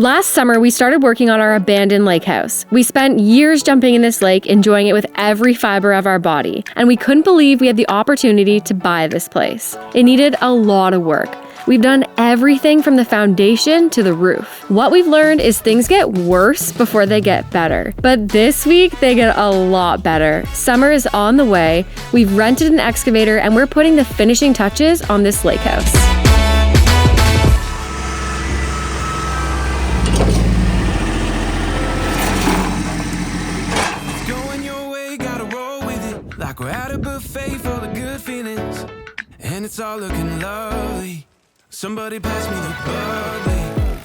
Last summer, we started working on our abandoned lake house. We spent years jumping in this lake, enjoying it with every fiber of our body, and we couldn't believe we had the opportunity to buy this place. It needed a lot of work. We've done everything from the foundation to the roof. What we've learned is things get worse before they get better. But this week, they get a lot better. Summer is on the way. We've rented an excavator and we're putting the finishing touches on this lake house. Like we're at a buffet full of good feelings, and it's all looking lovely. Somebody pass me the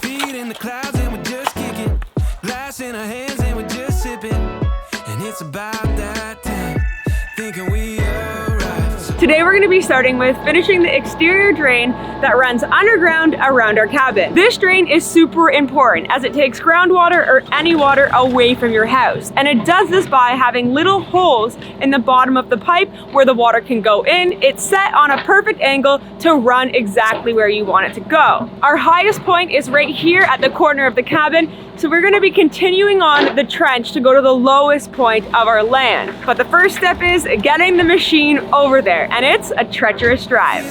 bubbly. Feet in the clouds and we're just kicking. Glass in our hands and we're just sipping. And it's about that time, thinking we arrived. Today we're going to be starting with finishing the exterior drain that runs underground around our cabin. This drain is super important as it takes groundwater or any water away from your house. And it does this by having little holes in the bottom of the pipe where the water can go in. It's set on a perfect angle to run exactly where you want it to go. Our highest point is right here at the corner of the cabin. So we're going to be continuing on the trench to go to the lowest point of our land. But the first step is getting the machine over there, and it's a treacherous drive.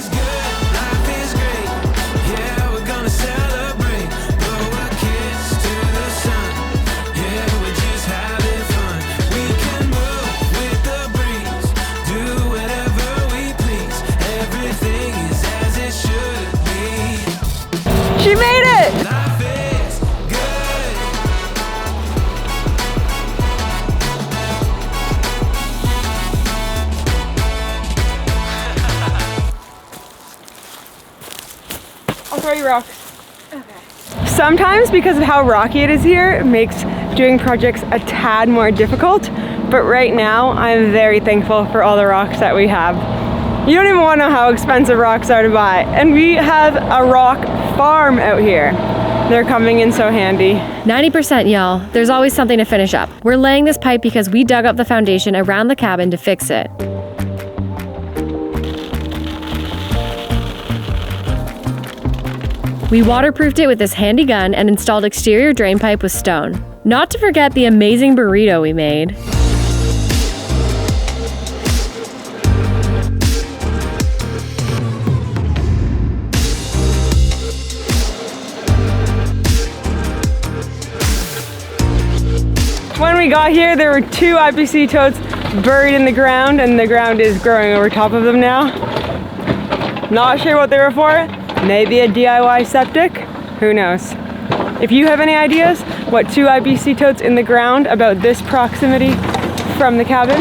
She made it! I'll throw you rocks. Okay. Sometimes, because of how rocky it is here, it makes doing projects a tad more difficult. But right now, I'm very thankful for all the rocks that we have. You don't even want to know how expensive rocks are to buy. And we have a rock farm out here. They're coming in so handy. 90%, y'all. There's always something to finish up. We're laying this pipe because we dug up the foundation around the cabin to fix it. We waterproofed it with this handy gun and installed exterior drain pipe with stone. Not to forget the amazing burrito we made. When we got here, there were 2 IPC totes buried in the ground, and the ground is growing over top of them now. Not sure what they were for. Maybe a DIY septic? Who knows? If you have any ideas what 2 IBC totes in the ground about this proximity from the cabin,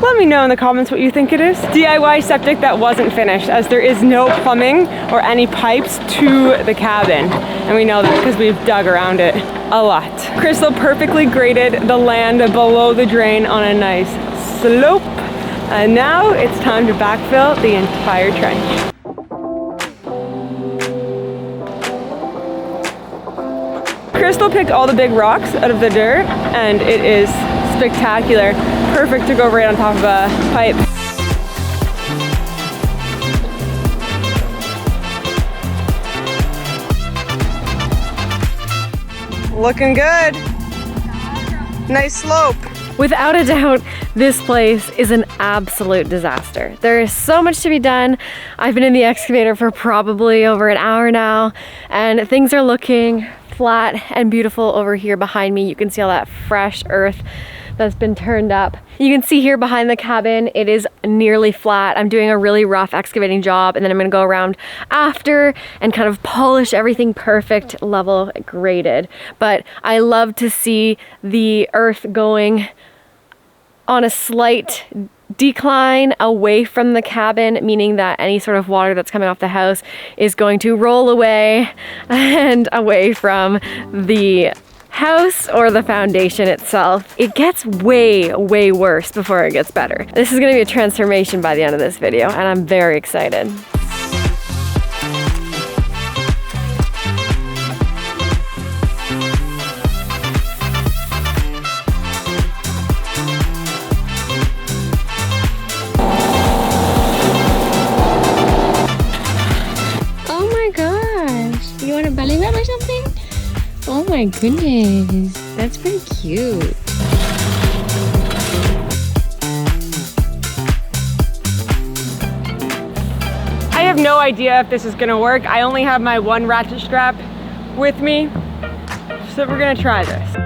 let me know in the comments what you think it is. DIY septic that wasn't finished, as there is no plumbing or any pipes to the cabin. And we know that because we've dug around it a lot. Crystal perfectly graded the land below the drain on a nice slope. And now it's time to backfill the entire trench. Crystal picked all the big rocks out of the dirt, and it is spectacular. Perfect to go right on top of a pipe. Looking good. Nice slope. Without a doubt, this place is an absolute disaster. There is so much to be done. I've been in the excavator for probably over an hour now, and things are looking flat and beautiful over here behind me. You can see all that fresh earth that's been turned up. You can see here behind the cabin, it is nearly flat. I'm doing a really rough excavating job, and then I'm gonna go around after and kind of polish everything perfect, level, graded. But I love to see the earth going on a slight decline away from the cabin, meaning that any sort of water that's coming off the house is going to roll away and away from the house or the foundation itself. It gets way, way worse before it gets better. This is gonna be a transformation by the end of this video, and I'm very excited. Oh my gosh, you want a belly rub or something? Oh my my goodness. That's pretty cute. I have no idea if this is gonna work. I only have my one ratchet strap with me, so we're gonna try this.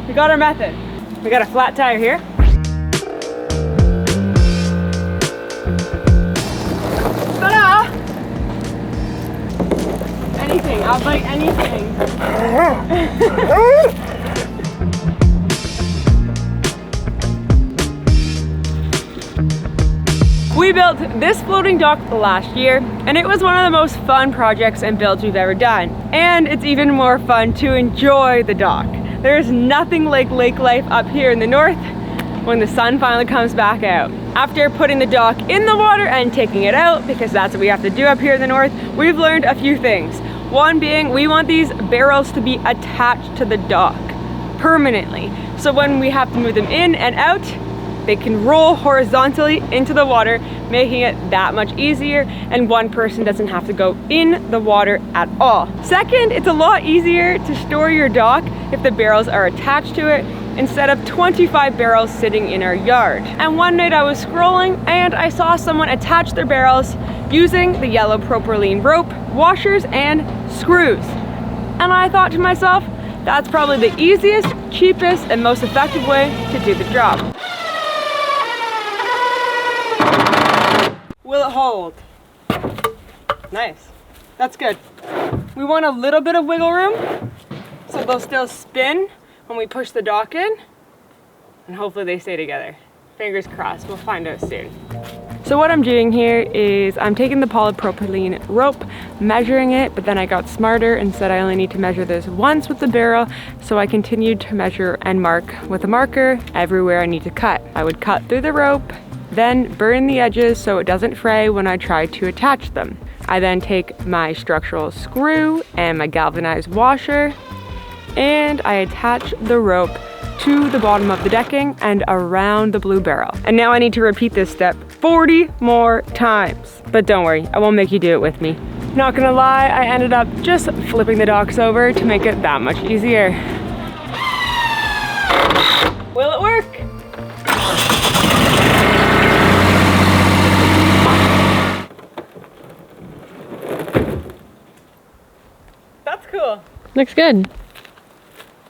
We got our method. We got a flat tire here. Ta-da! Anything, I'll bite anything. We built this floating dock last year, and it was one of the most fun projects and builds we've ever done. And it's even more fun to enjoy the dock. There's nothing like lake life up here in the north when the sun finally comes back out. After putting the dock in the water and taking it out, because that's what we have to do up here in the north, we've learned a few things. One being, we want these barrels to be attached to the dock permanently. So when we have to move them in and out, they can roll horizontally into the water, making it that much easier, and one person doesn't have to go in the water at all. Second, it's a lot easier to store your dock if the barrels are attached to it, instead of 25 barrels sitting in our yard. And one night I was scrolling and I saw someone attach their barrels using the yellow propylene rope, washers, and screws. And I thought to myself, that's probably the easiest, cheapest, and most effective way to do the job. Will it hold? Nice. That's good. We want a little bit of wiggle room so they'll still spin when we push the dock in, and hopefully they stay together. Fingers crossed, we'll find out soon. So what I'm doing here is I'm taking the polypropylene rope, measuring it, but then I got smarter and said I only need to measure this once with the barrel, so I continued to measure and mark with a marker everywhere I need to cut. I would cut through the rope, then burn the edges so it doesn't fray when I try to attach them. I then take my structural screw and my galvanized washer, and I attach the rope to the bottom of the decking and around the blue barrel. And now I need to repeat this step 40 more times. But don't worry, I won't make you do it with me. Not gonna lie, I ended up just flipping the docks over to make it that much easier. Will it work? That's cool. Looks good.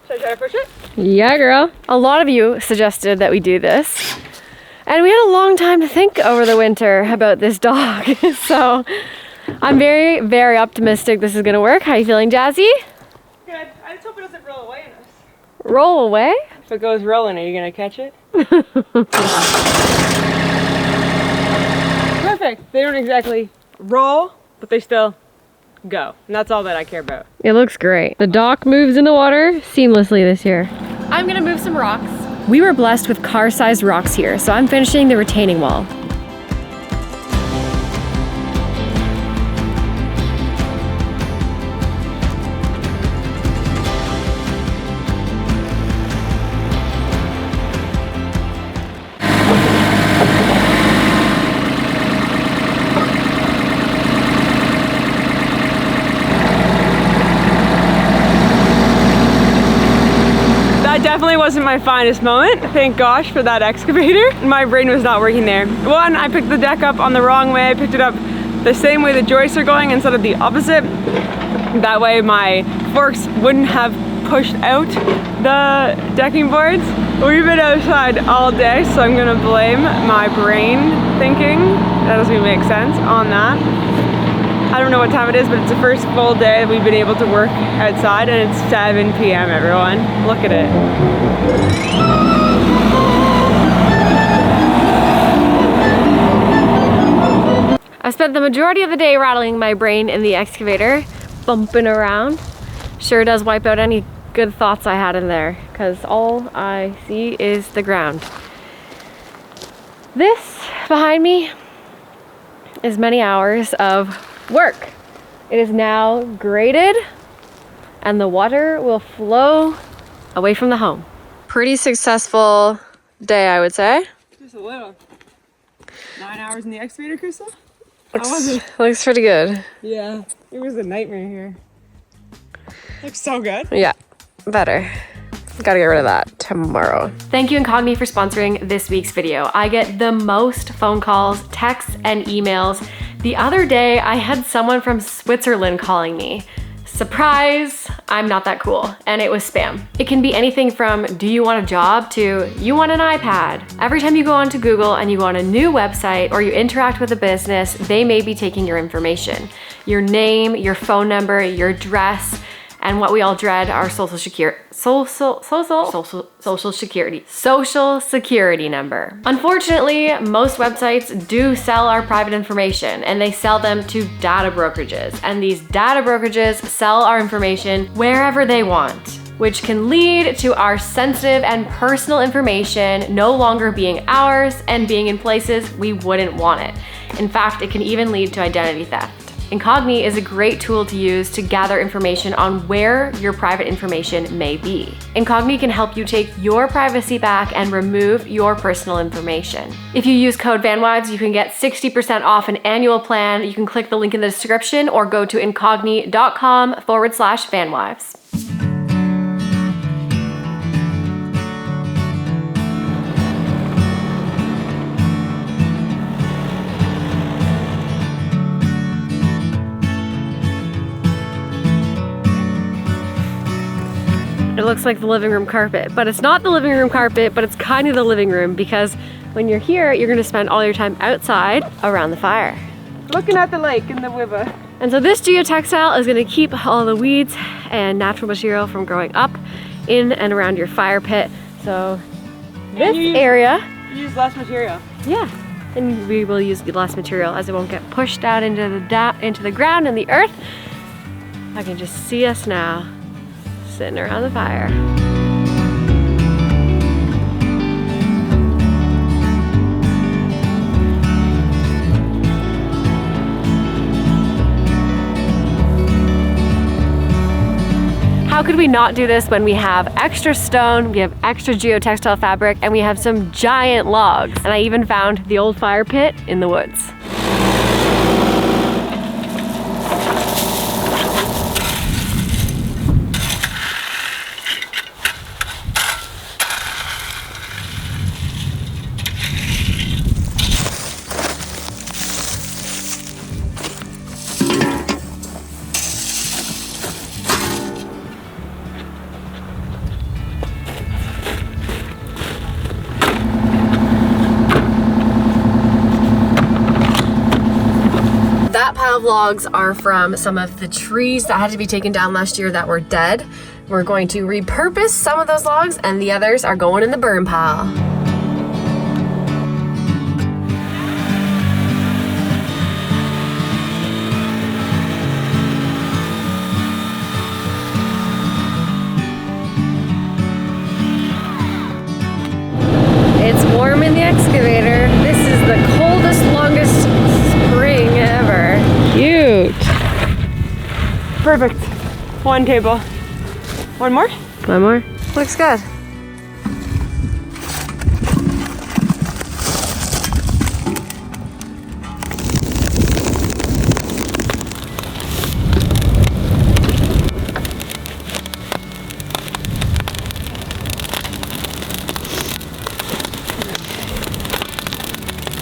Should I try to push it? Yeah, girl. A lot of you suggested that we do this. And we had a long time to think over the winter about this dock. So I'm very, very optimistic this is gonna work. How are you feeling, Jazzy? Good. I just hope it doesn't roll away in us. Roll away? If it goes rolling, are you gonna catch it? Perfect. They don't exactly roll, but they still go. And that's all that I care about. It looks great. The dock moves in the water seamlessly this year. I'm gonna move some rocks. We were blessed with car-sized rocks here, so I'm finishing the retaining wall. Definitely wasn't my finest moment. Thank gosh for that excavator. My brain was not working there. One, I picked the deck up on the wrong way. I picked it up the same way the joists are going instead of the opposite. That way my forks wouldn't have pushed out the decking boards. We've been outside all day, so I'm gonna blame my brain thinking, that doesn't even make sense, on that. I don't know what time it is, but it's the first full day that we've been able to work outside, and it's 7 p.m. everyone. Look at it. I spent the majority of the day rattling my brain in the excavator, bumping around. Sure does wipe out any good thoughts I had in there, because all I see is the ground. This behind me is many hours of work. It is now graded and the water will flow away from the home. Pretty successful day, I would say. Just a little. 9 hours in the excavator, Crystal? Looks pretty good. Yeah, it was a nightmare here. Looks so good. Yeah, better. Gotta get rid of that tomorrow. Thank you Incogni for sponsoring this week's video. I get the most phone calls, texts, and emails. The other day, I had someone from Switzerland calling me. Surprise, I'm not that cool, and it was spam. It can be anything from, do you want a job, to you want an iPad. Every time you go onto Google and you go on a new website or you interact with a business, they may be taking your information. Your name, your phone number, your address, and what we all dread, our social security number. Unfortunately, most websites do sell our private information, and they sell them to data brokerages. And these data brokerages sell our information wherever they want, which can lead to our sensitive and personal information no longer being ours and being in places we wouldn't want it. In fact, it can even lead to identity theft. Incogni is a great tool to use to gather information on where your private information may be. Incogni can help you take your privacy back and remove your personal information. If you use code Vanwives, you can get 60% off an annual plan. You can click the link in the description or go to incogni.com/Vanwives. It looks like the living room carpet, but it's not the living room carpet, but it's kind of the living room, because when you're here, you're gonna spend all your time outside around the fire. Looking at the lake and the river. And so this geotextile is gonna keep all the weeds and natural material from growing up in and around your fire pit. So this area. You use less material. Yeah, and we will use less material as it won't get pushed out into the ground and the earth. I can just see us now, sitting around the fire. How could we not do this when we have extra stone, we have extra geotextile fabric, and we have some giant logs? And I even found the old fire pit in the woods. That pile of logs are from some of the trees that had to be taken down last year that were dead. We're going to repurpose some of those logs, and the others are going in the burn pile. It's warm in the excavator. This is the coldest, longest spring ever. Cute. Perfect. One table. One more? One more. Looks good.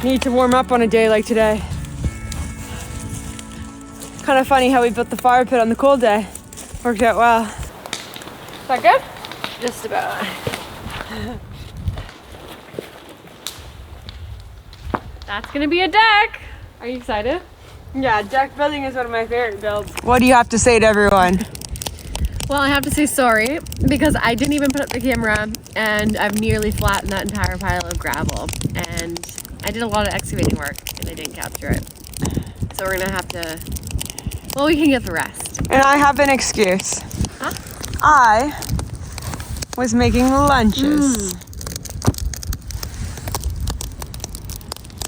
Need to warm up on a day like today. Kind of funny how we built the fire pit on the cold day. Worked out well. Is that good? Just about. That's gonna be a deck. Are you excited? Yeah, deck building is one of my favorite builds. What do you have to say to everyone? Well, I have to say sorry because I didn't even put up the camera and I've nearly flattened that entire pile of gravel, and I did a lot of excavating work and I didn't capture it. So we're gonna have to, well, we can get the rest. And I have an excuse. Huh? I was making lunches.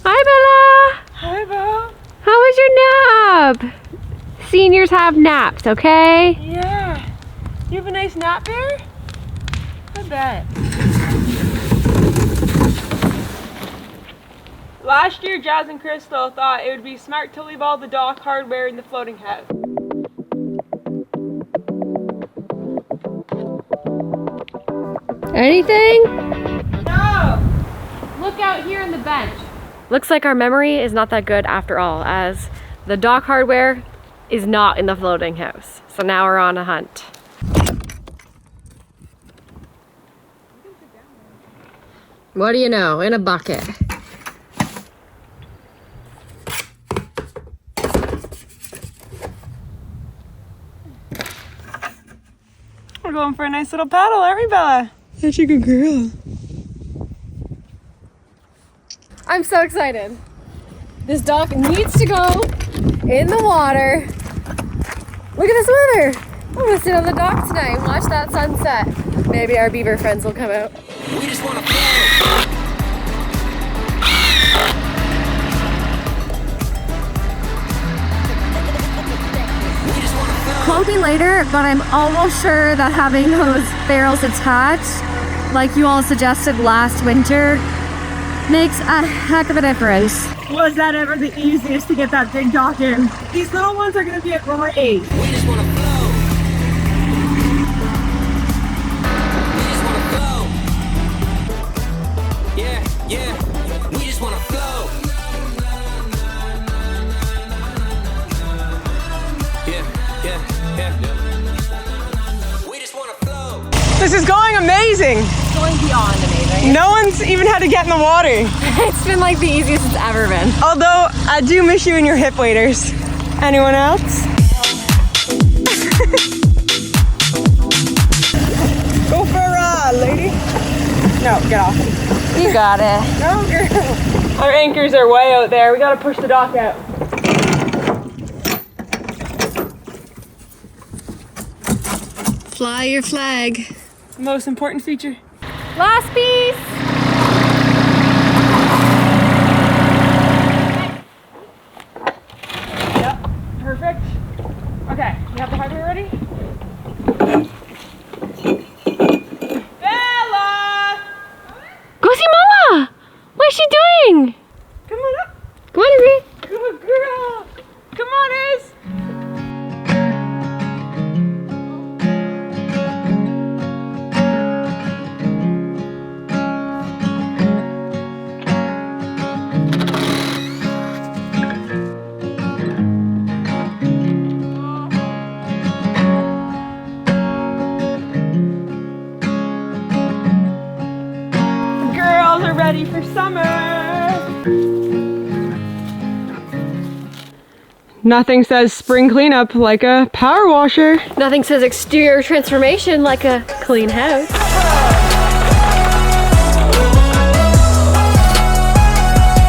Hi, Bella. Hi, Bo. How was your nap? Seniors have naps, okay? Yeah. You have a nice nap here? I bet. Last year, Jazz and Crystal thought it would be smart to leave all the dock hardware in the floating house. Anything? No! Look out here on the bench. Looks like our memory is not that good after all, as the dock hardware is not in the floating house. So now we're on a hunt. What do you know? In a bucket. We're going for a nice little paddle, aren't we, Bella? Such a good girl. I'm so excited. This dock needs to go in the water. Look at this weather. I'm gonna sit on the dock tonight and watch that sunset. Maybe our beaver friends will come out. We just wanna flow. Quote me later, but I'm almost sure that having those barrels attached, like you all suggested last winter, makes a heck of a difference. Was that ever the easiest to get that big dock in? These little ones are gonna be at great. We just wanna flow. We just wanna flow. Yeah, yeah. We just wanna flow. Yeah, yeah, yeah. We just wanna flow. This is going amazing. It's going beyond amazing. No one's even had to get in the water. It's been like the easiest it's ever been. Although, I do miss you and your hip waders. Anyone else? Go for a ride, lady. No, get off. You got it. No, girl. Our anchors are way out there. We gotta push the dock out. Fly your flag. The most important feature. Last piece. Yep, perfect. Okay, you have the hardware ready? Bella! Go see Mama. What's she doing? Come on up. Come on, Izzy. Good girl. Come on, Iz. Girls are ready for summer. Nothing says spring cleanup like a power washer. Nothing says exterior transformation like a clean house.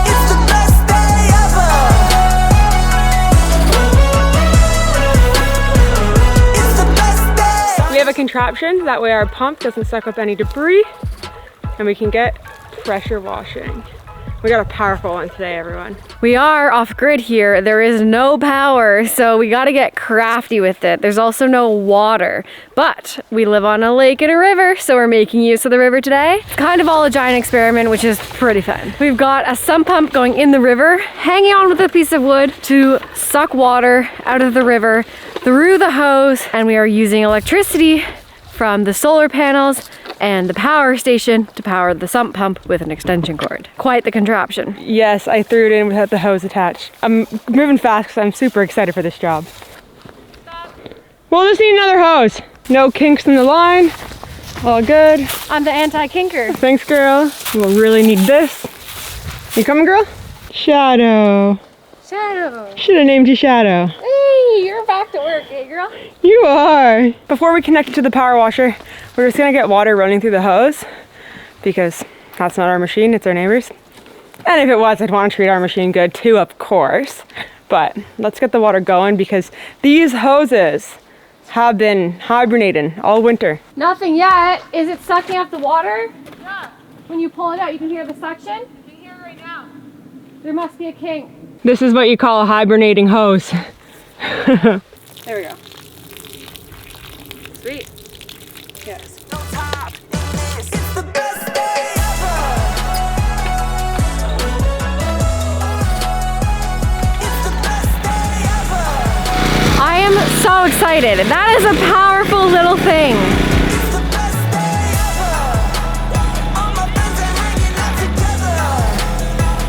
It's the best day ever. It's the best day. We have a contraption, that way our pump doesn't suck up any debris and we can get pressure washing. We got a powerful one today, everyone. We are off grid here. There is no power, so we gotta get crafty with it. There's also no water, but we live on a lake and a river, so we're making use of the river today. It's kind of all a giant experiment, which is pretty fun. We've got a sump pump going in the river, hanging on with a piece of wood to suck water out of the river through the hose, and we are using electricity from the solar panels and the power station to power the sump pump with an extension cord. Quite the contraption. Yes, I threw it in without the hose attached. I'm moving fast because I'm super excited for this job. Stop. We'll just need another hose. No kinks in the line. All good. I'm the anti-kinker. Thanks, girl. We'll really need this. You coming, girl? Shadow. Shadow. Should have named you Shadow. Hey, you're back to work, eh, girl? You are. Before we connect it to the power washer, we're just gonna get water running through the hose because that's not our machine, it's our neighbor's. And if it was, I'd want to treat our machine good too, of course. But let's get the water going because these hoses have been hibernating all winter. Nothing yet. Is it sucking up the water? Yeah. When you pull it out, you can hear the suction? You can hear it right now. There must be a kink. This is what you call a hibernating hose. There we go. Sweet. top. It's the best day ever. It's the best day ever. I am so excited. That is a powerful little thing. It's the best day ever. All my friends are hanging out together.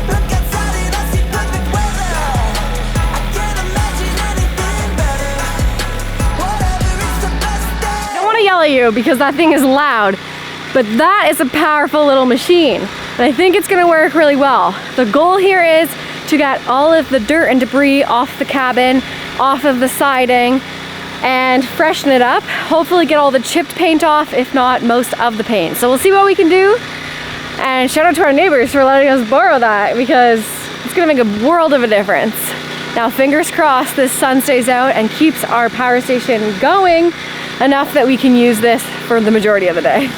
Look outside and I see perfect weather. I can't imagine anything better. Whatever, it's the best day. I don't want to yell at you because that thing is loud, but that is a powerful little machine. And I think it's gonna work really well. The goal here is to get all of the dirt and debris off the cabin, off of the siding, and freshen it up. Hopefully get all the chipped paint off, if not most of the paint. So we'll see what we can do. And shout out to our neighbors for letting us borrow that because it's gonna make a world of a difference. Now fingers crossed this sun stays out and keeps our power station going enough that we can use this for the majority of the day.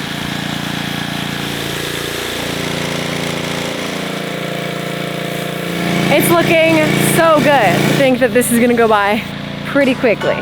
It's looking so good. I think that this is gonna go by pretty quickly.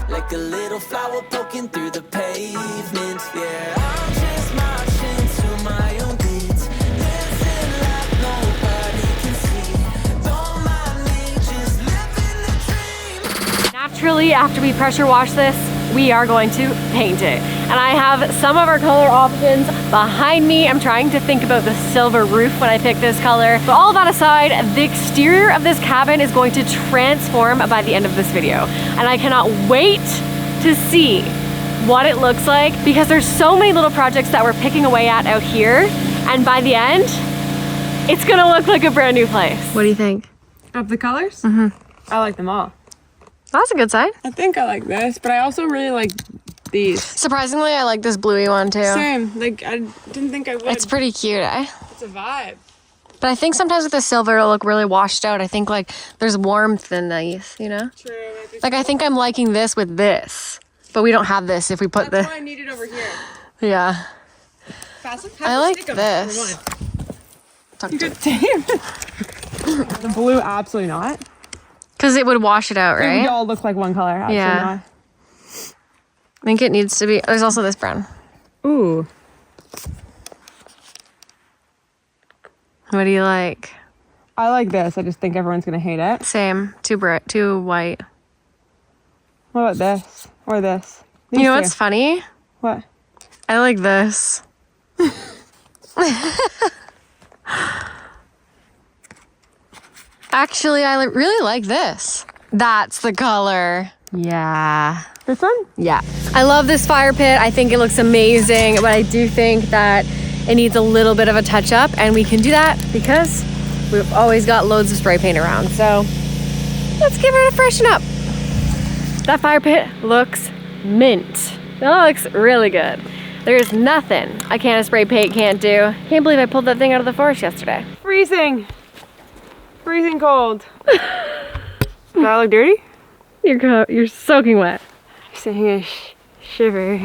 Like a little flower poking through the pavement. Yeah, I'm just marching to my own beats. Living like nobody can see. Don't mind me, just living the dream. Naturally, after we pressure wash this, we are going to paint it. And I have some of our color options behind me. I'm trying to think about the silver roof when I pick this color. But all that aside, the exterior of this cabin is going to transform by the end of this video. And I cannot wait to see what it looks like because there's so many little projects that we're picking away at out here. And by the end, it's gonna look like a brand new place. What do you think? Of the colors? Mm-hmm. I like them all. That's a good sign. I think I like this, but I also really like these. Surprisingly, I like this bluey one too. Same. Like, I didn't think I would. It's pretty cute, eh? It's a vibe. But I think sometimes with the silver, it'll look really washed out. I think like there's warmth in these, you know? True. Like I think I'm liking this with this, but we don't have this if we put That's why I need it over here. Yeah. I like this. Talk to Good team. The blue, absolutely not. Because it would wash it out, right? They all look like one color. Absolutely Yeah. not. I think it needs to be. There's also this brown. Ooh. What do you like? I like this. I just think everyone's gonna hate it. Same. Too bright. Too white. What about this? Or this? You know These what's two. funny? What? I like this. Actually, I really like this. That's the color. Yeah. This one? Yeah. I love this fire pit. I think it looks amazing, but I do think that it needs a little bit of a touch up, and we can do that because we've always got loads of spray paint around. So let's give it a freshen up. That fire pit looks mint. That looks really good. There's nothing a can of spray paint can't do. Can't believe I pulled that thing out of the forest yesterday. Freezing. Freezing cold. Does that look dirty? You're soaking wet. Saying a shiver.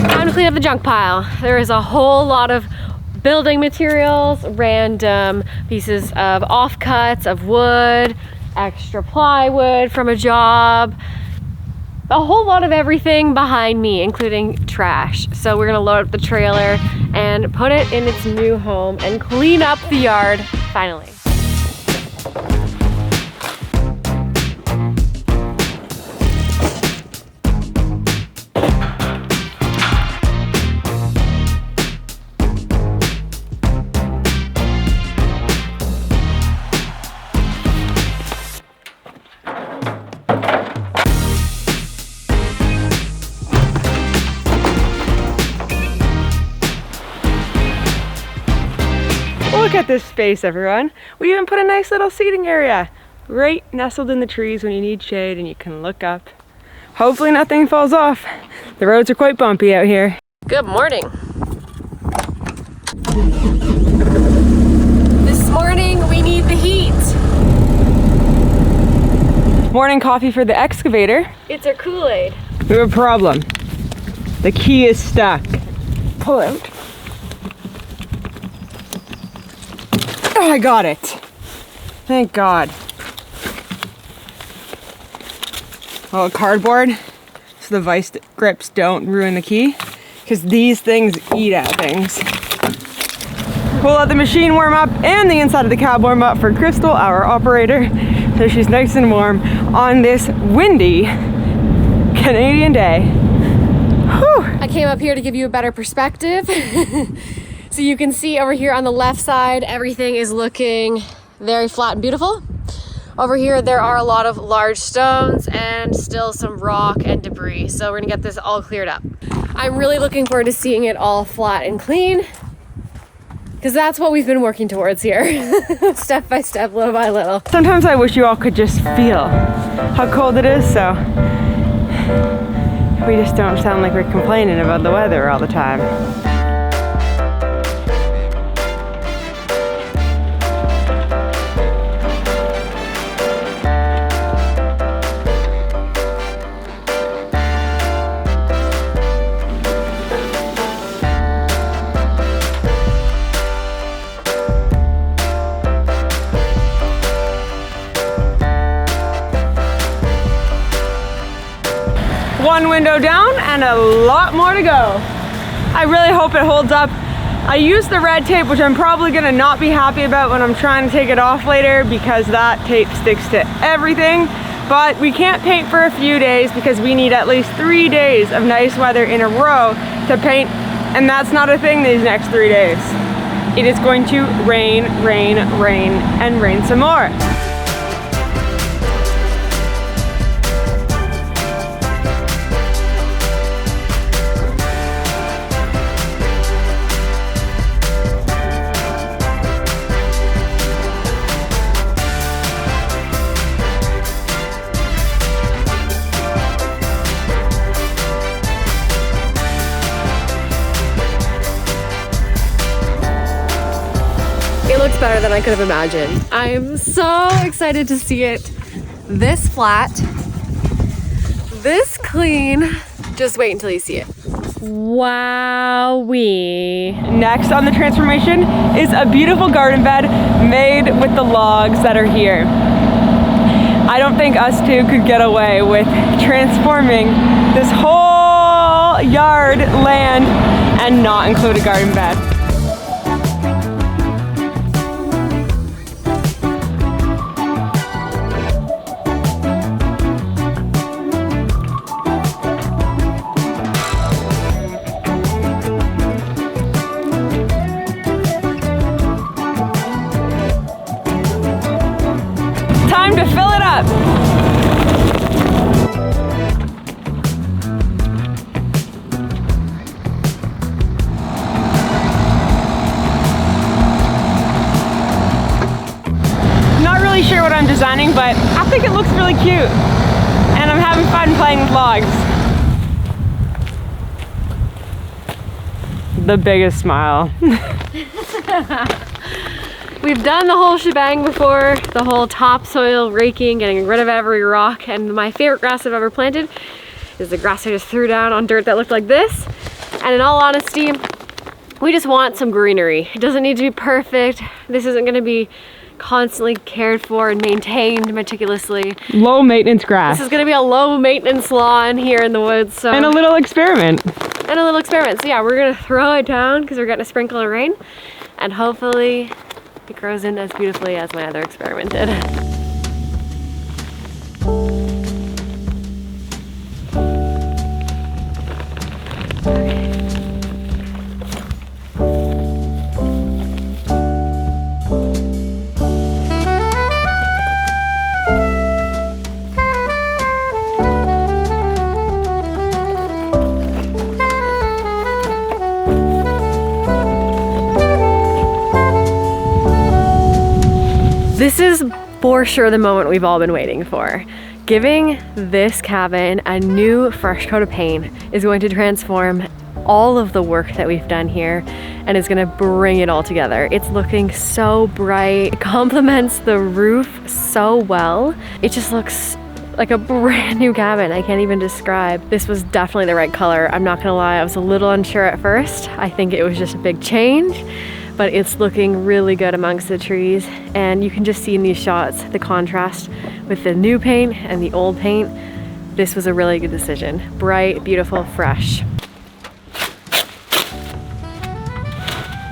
Time to clean up the junk pile. There is a whole lot of building materials, random pieces of offcuts of wood, extra plywood from a job, a whole lot of everything behind me, including trash. So we're gonna load up the trailer and put it in its new home and clean up the yard finally. Look at this space, everyone. We even put a nice little seating area right nestled in the trees when you need shade and you can look up. Hopefully nothing falls off. The roads are quite bumpy out here. Good morning. This morning we need the heat. Morning coffee for the excavator. It's our Kool-Aid. We have a problem. The key is stuck. Pull out. Oh, I got it. Thank God. Oh, cardboard, so the vice grips don't ruin the key, because these things eat at things. We'll let the machine warm up and the inside of the cab warm up for Crystal, our operator, so she's nice and warm on this windy Canadian day. Whew. I came up here to give you a better perspective. So you can see over here on the left side, everything is looking very flat and beautiful. Over here, there are a lot of large stones and still some rock and debris. So we're gonna get this all cleared up. I'm really looking forward to seeing it all flat and clean, because that's what we've been working towards here. Step by step, little by little. Sometimes I wish you all could just feel how cold it is, so we just don't sound like we're complaining about the weather all the time. One window down and a lot more to go. I really hope it holds up. I used the red tape, which I'm probably gonna not be happy about when I'm trying to take it off later, because that tape sticks to everything. But we can't paint for a few days because we need at least 3 days of nice weather in a row to paint, and that's not a thing these next 3 days. It is going to rain, rain, rain, and rain some more. Better than I could have imagined. I'm so excited to see it this flat, this clean. Just wait until you see it. Wowee. Next on the transformation is a beautiful garden bed made with the logs that are here. I don't think us two could get away with transforming this whole yard land and not include a garden bed. Time to fill it up. Not really sure what I'm designing, but I think it looks really cute. And I'm having fun playing with logs. The biggest smile. We've done the whole shebang before, the whole topsoil raking, getting rid of every rock, and my favorite grass I've ever planted is the grass I just threw down on dirt that looked like this. And in all honesty, we just want some greenery. It doesn't need to be perfect. This isn't gonna be constantly cared for and maintained meticulously. Low maintenance grass. This is gonna be a low maintenance lawn here in the woods. So. And a little experiment. So yeah, we're gonna throw it down because we're getting a sprinkle of rain, and hopefully it grows in as beautifully as my other experiment did. This is for sure the moment we've all been waiting for. Giving this cabin a new fresh coat of paint is going to transform all of the work that we've done here and is gonna bring it all together. It's looking so bright. It complements the roof so well. It just looks like a brand new cabin. I can't even describe. This was definitely the right color. I'm not gonna lie, I was a little unsure at first. I think it was just a big change, but it's looking really good amongst the trees. And you can just see in these shots the contrast with the new paint and the old paint. This was a really good decision. Bright, beautiful, fresh.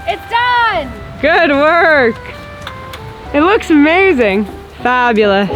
It's done! Good work! It looks amazing. Fabulous.